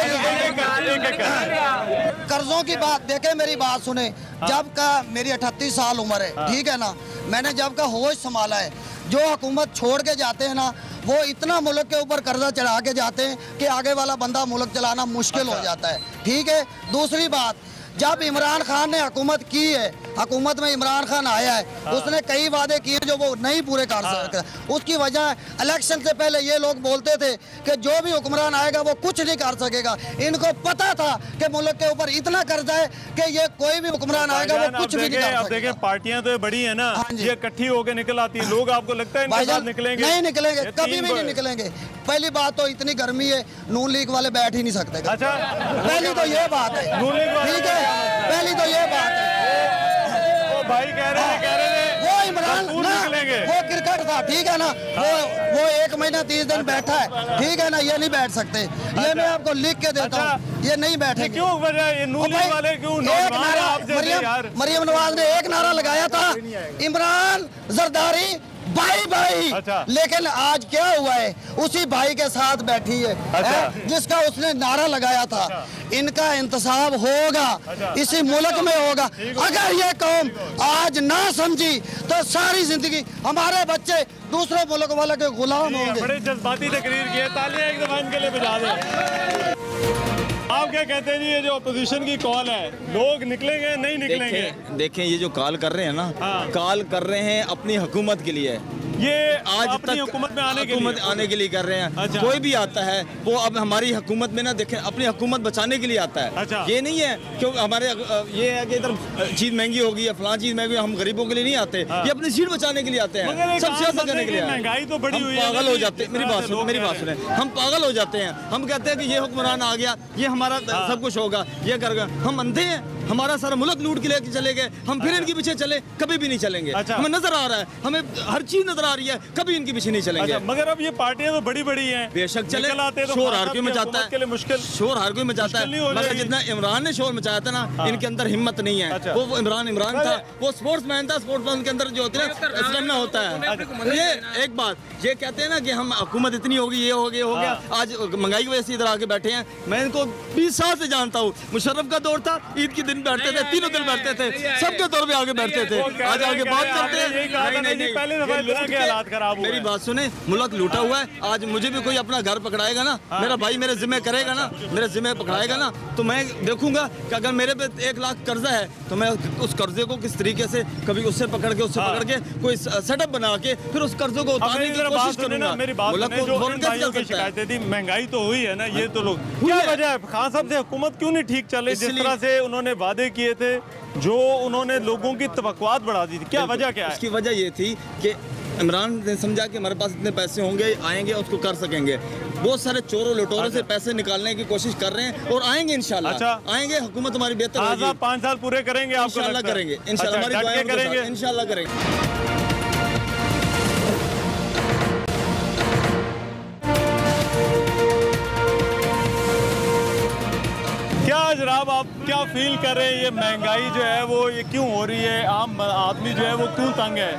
कर्जों की बात देखे, मेरी बात सुने। जब का मेरी 38 साल उम्र है, ठीक है ना, मैंने जब का होश संभाला है, जो हुकूमत छोड़ के जाते हैं ना, वो इतना मुल्क के ऊपर कर्जा चढ़ा के जाते हैं कि आगे वाला बंदा मुल्क चलाना मुश्किल हो जाता है। ठीक है, दूसरी बात, जब इमरान खान ने हुकूमत की है, हुकूमत में इमरान खान आया है, उसने कई वादे किए जो वो नहीं पूरे कर सकता। उसकी वजह इलेक्शन से पहले ये लोग बोलते थे कि जो भी हुक्मरान आएगा वो कुछ नहीं कर सकेगा। इनको पता था कि मुल्क के ऊपर इतना कर्जा है कि ये कोई भी हुक्मरान आएगा वो कुछ भी नहीं कर सकेगा। देखिए पार्टियां तो बड़ी है ना, ये इकट्ठी होकर निकल आती है, लोग आपको लगता है इनके साथ निकलेंगे? नहीं निकलेंगे, कभी भी नहीं निकलेंगे। पहली बात तो इतनी गर्मी है, नून लीग वाले बैठ ही नहीं सकते। अच्छा, पहली तो ये बात है, ठीक है, पहली तो ये बात है। भाई कह रहे हैं वो इमरान ना, वो क्रिकेट था, ठीक है ना, वो 1 महीना 30 दिन बैठा है, ठीक है ना, ये नहीं बैठ सकते। ये मैं आपको लिख के देता हूँ, ये नहीं बैठेंगे। क्यों वजह ये नून लीग वाले क्यों? मरियम नवाज ने एक नारा लगाया था, इमरान जरदारी भाई भाई। अच्छा। लेकिन आज क्या हुआ है, उसी भाई के साथ बैठी है। अच्छा। जिसका उसने नारा लगाया था। अच्छा। इनका इंतसाब होगा। अच्छा। इसी मुल्क में होगा। अगर ये कौम आज ना समझी तो सारी जिंदगी हमारे बच्चे दूसरे मुल्क वाले के गुलाम होंगे। बड़े जज्बाती तकरीर की है, तालियां एक दफा इनके लिए बजा दें। आप क्या कहते हैं जी, ये जो अपोजिशन की कॉल है, लोग निकलेंगे नहीं निकलेंगे? देखें ये जो कॉल कर रहे हैं ना, कॉल कर रहे हैं अपनी हुकूमत के लिए, ये आज अपनी तक हुकूमत में आने के लिए कर रहे हैं। अच्छा। कोई भी आता है वो अब हमारी हुकूमत में ना देखें, अपनी हुकूमत बचाने के लिए आता है। अच्छा। ये नहीं है क्योंकि हमारे ये है कि इधर चीज महंगी होगी या फलां चीज महंगी, हम गरीबों के लिए नहीं आते। ये अपनी सीट बचाने के लिए आते हैं, सब सियासत करने के लिए। महंगाई तो बड़ी हुई है, पागल हो जाते हैं। मेरी बात सुने, हम पागल हो जाते हैं। हम कहते हैं कि ये हुक्मरान आ गया, ये हमारा सब कुछ होगा, ये कर गया। हम अंधे हैं, हमारा सारा मुल्क लूट के लेके चले गए, हम फिर इनके पीछे चले, कभी भी नहीं चलेंगे। अच्छा। हमें नजर आ रहा है, हमें हर चीज नजर आ रही है, कभी इनके पीछे नहीं चलेंगे। अच्छा, मगर अब ये पार्टियां तो बड़ी बड़ी हैं, बेशक चले, तो शोर हर कोई मचाता है, मुश्किल शोर हर कोई मचाता है, मगर जितना इमरान ने शोर मचाया था ना, इनके अंदर हिम्मत नहीं है। अच्छा। वो इमरान था, वो स्पोर्ट्समैन था, स्पोर्ट्समैन के अंदर जो होता है स्टेमिना होता है। ये एक बात, ये कहते हैं ना कि हम हुकूमत इतनी होगी, ये हो गया, आज महंगाई की वजह से इधर आके बैठे हैं। मैं इनको 20 साल से जानता हूँ। मुशर्रफ का दौर था, ईद के दिन बैठते थे, तीनों दिन बैठते थे, सबके दौर पे आगे बैठते थे। आज आगे बात करते हैं, मेरी बात सुने, मुल्क लूटा हुआ है। आज मुझे भी कोई अपना घर पकड़ाएगा ना, मेरा भाई मेरे जिम्मे करेगा ना, मेरे जिम्मे पकड़ाएगा ना, तो मैं देखूंगा कि अगर मेरे पे 1 लाख कर्जा है तो मैं उस कर्जे को किस तरीके से कभी उससे पकड़ के कोई सेटअप बना के फिर उस कर्जे को उतारने की कोशिश करूंगा। मेरी बात सुने, जो की शिकायतें थी, महंगाई तो हुई है ना, ये तो लोग क्या वजह है? खान साहब से हुकूमत क्यों नहीं ठीक चल रही? जिस तरह से उन्होंने वादे किए थे, जो उन्होंने लोगों की तवक्कुआत बढ़ा दी थी, क्या वजह क्या है? इसकी वजह ये थी कि इमरान ने समझा कि हमारे पास इतने पैसे होंगे, आएंगे, उसको कर सकेंगे। बहुत सारे चोरों लुटोरों से पैसे निकालने की कोशिश कर रहे हैं और आएंगे इंशाल्लाह। अच्छा। आएंगे, हुकूमत हमारी बेहतर होगी। 5 साल पूरे करेंगे आपको इंशाल्लाह लगता है? करेंगे, इंशाल्लाह अच्छा, हमारी डट के करेंगे इंशाल्लाह करेंगे। क्या जनाब आप क्या फील कर रहे हैं, ये महंगाई जो है वो ये क्यों हो रही है, आम आदमी जो है वो क्यों तंग है?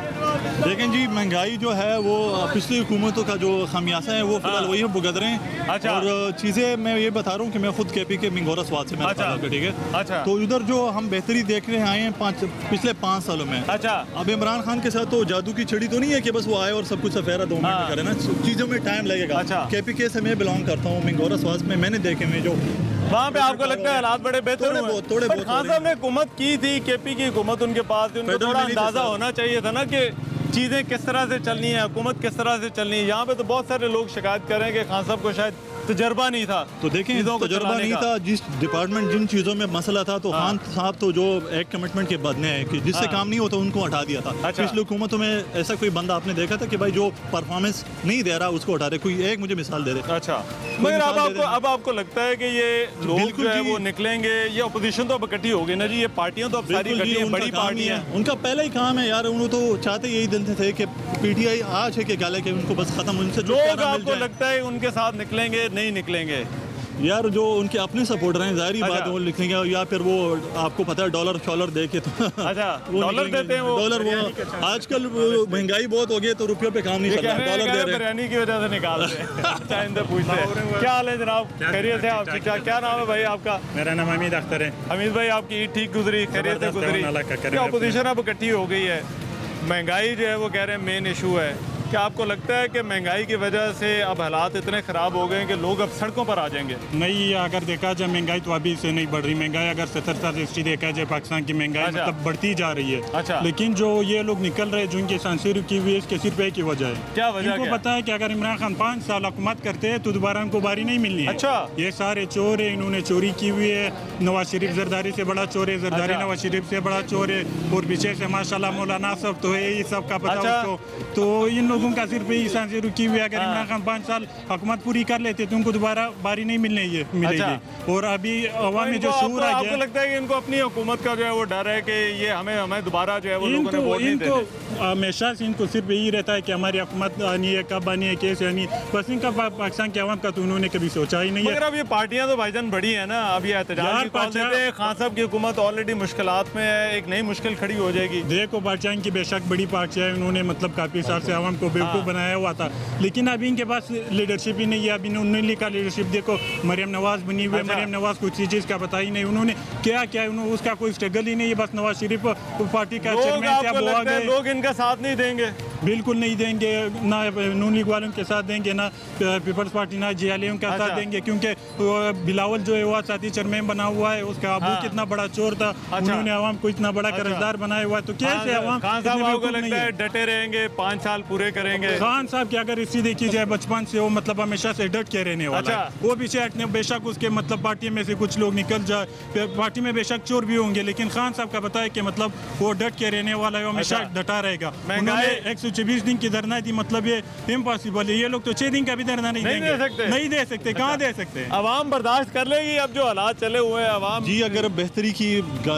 देखें जी, महंगाई जो है वो पिछली हुकूमतों का जो खामियाजा है वो फिलहाल वही भुगत रहे हैं। अच्छा। और चीज़ें मैं ये बता रहा हूँ कि मैं खुद KP के मिंगोरा स्वाद से मेरा ताल्लुक है, ठीक है। अच्छा। तो उधर जो हम बेहतरी देख रहे आए हैं पिछले 5 सालों में। अच्छा। अब इमरान खान के साथ तो जादू की छड़ी तो नहीं है कि बस वो आए और सब कुछ सफेरा 2 मिनट में करे ना, चीज़ों में टाइम लगेगा। अच्छा। KP से मैं बिलोंग करता हूँ, मिंगोरा स्वाद में मैंने देखे हुए जो वहाँ पे आपको लगता है हालात बड़े बेहतर हुए? थोड़े बहुत खान साहब ने हुकूमत की थी, KP की हुकूमत उनके पास थी, उनको थोड़ा अंदाजा होना चाहिए था ना कि चीज़ें किस तरह से चलनी है, हुकूमत किस तरह से चलनी है। यहाँ पे तो बहुत सारे लोग शिकायत कर रहे हैं कि खान साहब को शायद तजर्बा नहीं था। तो देखें, तजर्बा नहीं था, जिस डिपार्टमेंट जिन चीज़ों में मसला था, तो खान साहब तो जो एक कमिटमेंट के बदले हैं कि जिससे काम नहीं होता उनको हटा दिया था। अच्छा। पिछली हुकूमतों में ऐसा कोई बंदा आपने देखा था कि भाई जो परफॉर्मेंस नहीं दे रहा उसको हटा रहे? कोई एक मुझे मिसाल दे दे। अच्छा, मगर अब आपको लगता है कि ये लोग जो है वो निकलेंगे, ये अपोजिशन तो अब इकट्ठी होगी ना जी, ये पार्टियां तो अब सारी इकट्ठी हैं, बड़ी पार्टियां हैं, उनका पहला ही काम है यार, उन्होंने तो चाहते यही दिन थे कि PTI आज है कि क्या कि उनको बस खत्म, उनसे लोग आपको लगता है उनके साथ निकलेंगे नहीं निकलेंगे? यार जो उनके अपने सपोर्टर हैं जाहिर बात है वो लिखेंगे, या फिर वो आपको पता है डॉलर शॉलर दे के तो अच्छा डॉलर देते हैं वो, डॉलर वो आजकल महंगाई बहुत हो गई तो रुपयों पे काम नहीं चल रहा, डॉलर दे रहे हैं, बिरयानी की वजह से निकाल रहे हैं। इनसे पूछते हैं क्या हाल है जनाब, खैरियत से? आपकी क्या नाम है भाई आपका? मेरा नाम हमीद अख्तर है। हमीद भाई आपकी ईद ठीक गुजरी, खैरियत से गुजरी? क्या अपोजिशन अब इकट्ठी हो गई है, महंगाई जो है वो कह रहे हैं मेन इशू है, क्या आपको लगता है कि महंगाई की वजह से अब हालात इतने ख़राब हो गए हैं कि लोग अब सड़कों पर आ जाएंगे? नहीं, अगर देखा जाए महंगाई तो अभी से नहीं बढ़ रही, महंगाई अगर 70 साल हिस्ट्री देखा जाए पाकिस्तान की महंगाई मतलब बढ़ती जा रही है। अच्छा। लेकिन जो ये लोग निकल रहे हैं जो इनकी सांसर की हुई है इसके सिर्फ एक ही वजह है। क्या वजह? इनको पता है कि अगर इमरान खान 5 साल हुकूमत करते हैं तो दोबारा उनको बारी नहीं मिलनी है। अच्छा। ये सारे चोर है, इन्होंने चोरी की हुई है, नवाज शरीफ जरदारी से बड़ा चोर है, जरदारी नवाज शरीफ से बड़ा चोर है, और पीछे से माशाल्लाह मौलाना सब तो है, ये सब का पता उसको। तो इन लोगों का सिर्फ रुकी हुई है, अगर इमरान खान 5 साल हुकूमत पूरी कर लेते तो उनको दोबारा बारी नहीं मिलेगी। और अभी अवाम में जो शूर आ गया, आपको लगता है कि इनको अपनी हुकूमत का जो है वो डर है कि ये हमें दोबारा जो है वो लोगों ने वोट नहीं देने? हमेशा से इनको सिर्फ यही रहता है कि हमारी हुकूमत आनी है, कब आनी है, कैसे आनी है, बस इनका पाकिस्तान के अवाम का तो उन्होंने कभी सोचा ही नहीं है। मगर अब ये पार्टियां तो भाईजान बड़ी है ना, अब ये एहतजाज देते हैं, खान साहब की हुकूमत ऑलरेडी मुश्किलात में है, एक नई मुश्किल खड़ी हो जाएगी। देखो पार्टियां की बेशक बड़ी पार्टियां है, उन्होंने मतलब काफी साल से अवाम को बेवकूफ़ बनाया हुआ था, लेकिन अभी इनके पास लीडरशिप ही नहीं है। अभी उन्होंने लिखा लीडरशिप, देखो मरियम नवाज बनी हुई है, मरियम नवाज कुछ चीज़ का पता ही नहीं, उन्होंने क्या क्या उसका कोई स्ट्रगल ही नहीं है, बस नवाज शरीफ पार्टी का चेयरमैन। लोग इनका साथ नहीं देंगे? बिल्कुल नहीं देंगे, ना नून लीग वालों के साथ देंगे, ना पीपल्स पार्टी ना JLA का साथ देंगे, क्योंकि बिलावल जो है वो साथी चेयरमैन बना हुआ है, उसका अबू कितना बड़ा चोर था, उन्होंने आवाम को इतना बड़ा कर्जदार बनाया हुआ है, तो कैसे आवाम डटे रहेंगे, 5 साल पूरे करेंगे? खान साहब की अगर हिस्ट्री देखी जाए बचपन से वो मतलब हमेशा से डट के रहने वाला है, वो पीछे हटने, बेशक उसके मतलब पार्टी में से कुछ लोग निकल जाए, पार्टी में बेशक चोर भी होंगे, लेकिन खान साहब का पता है कि मतलब वो डट के रहने वाला है, वो हमेशा डटा रहेगा। उन्होंने 124 दिन की धरना दी, मतलब ये इम्पॉसिबल है, ये लोग तो 6 दिन का भी धरना नहीं देंगे, नहीं दे सकते, कहाँ दे सकते हैं? अवाम बर्दाश्त कर लेगी अब जो हालात चले हुए हैं? अवाम जी अगर बेहतरी की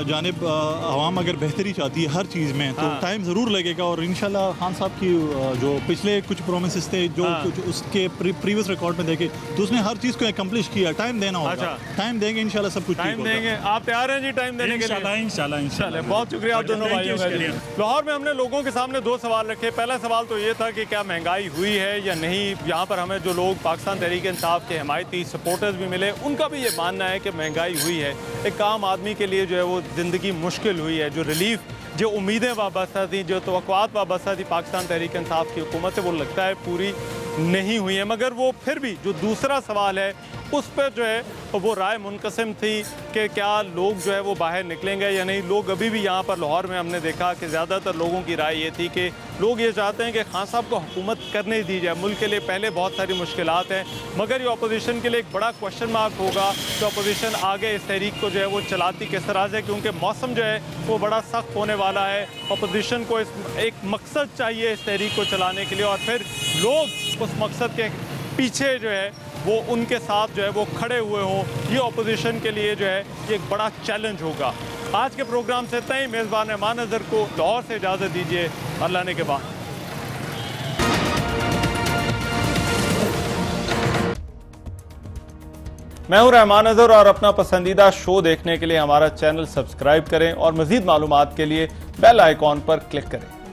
जानिब अवाम अगर बेहतरी चाहती है हर चीज़ में तो टाइम ज़रूर लगेगा, और इंशाल्लाह खान साहब की जो पिछले कुछ प्रोमिस थे जो कुछ उसके प्रीवियस रिकॉर्ड में देखे तो उसने हर चीज़ को एकम्प्लिश किया, टाइम देना होगा। टाइम देंगे इंशाल्लाह सब कुछ टाइम देंगे। आप तैयार हैं जी टाइम देने के लिए? इंशाल्लाह। बहुत शुक्रिया आप दोनों भाइयों का। लाहौर में हमने लोगों के सामने 2 सवाल रखे। पहला सवाल तो ये था कि क्या महंगाई हुई है या नहीं। यहाँ पर हमें जो लोग पाकिस्तान तहरीक इंसाफ के हिमायती सपोर्टर्स भी मिले, उनका भी ये मानना है कि महंगाई हुई है, एक आम आदमी के लिए जो है वो ज़िंदगी मुश्किल हुई है, जो रिलीफ, जो उम्मीदें वाबस्ता थी, जो तवक्कुआत वाबस्ता थी पाकिस्तान तहरीक इंसाफ की हुकूमत से, वो लगता है पूरी नहीं हुई है। मगर वो फिर भी जो दूसरा सवाल है उस पर जो है वो राय मुनकसिम थी कि क्या लोग जो है वो बाहर निकलेंगे या नहीं। लोग अभी भी यहाँ पर लाहौर में हमने देखा कि ज़्यादातर लोगों की राय ये थी कि लोग ये चाहते हैं कि खान साहब को हुकूमत करने दी जाए। मुल्क के लिए पहले बहुत सारी मुश्किलात हैं, मगर ये अपोजिशन के लिए एक बड़ा क्वेश्चन मार्क होगा कि अपोजिशन आगे इस तहरीक को जो है वो चलाती किस तरह से, क्योंकि मौसम जो है वो बड़ा सख्त होने वाला है। अपोजिशन को एक मकसद चाहिए इस तहरीक को चलाने के लिए, और फिर लोग उस मकसद के पीछे जो है वो उनके साथ जो है वो खड़े हुए हों। ये अपोजिशन के लिए जो है ये एक बड़ा चैलेंज होगा। आज के प्रोग्राम से तय मेज़बान रहमान अज़हर को लाहौर से इजाज़त दीजिए। अल्लाह ने के बाद मैं हूं रहमान अज़हर और अपना पसंदीदा शो देखने के लिए हमारा चैनल सब्सक्राइब करें और मज़ीद मालूमात के लिए बेल आइकॉन पर क्लिक करें।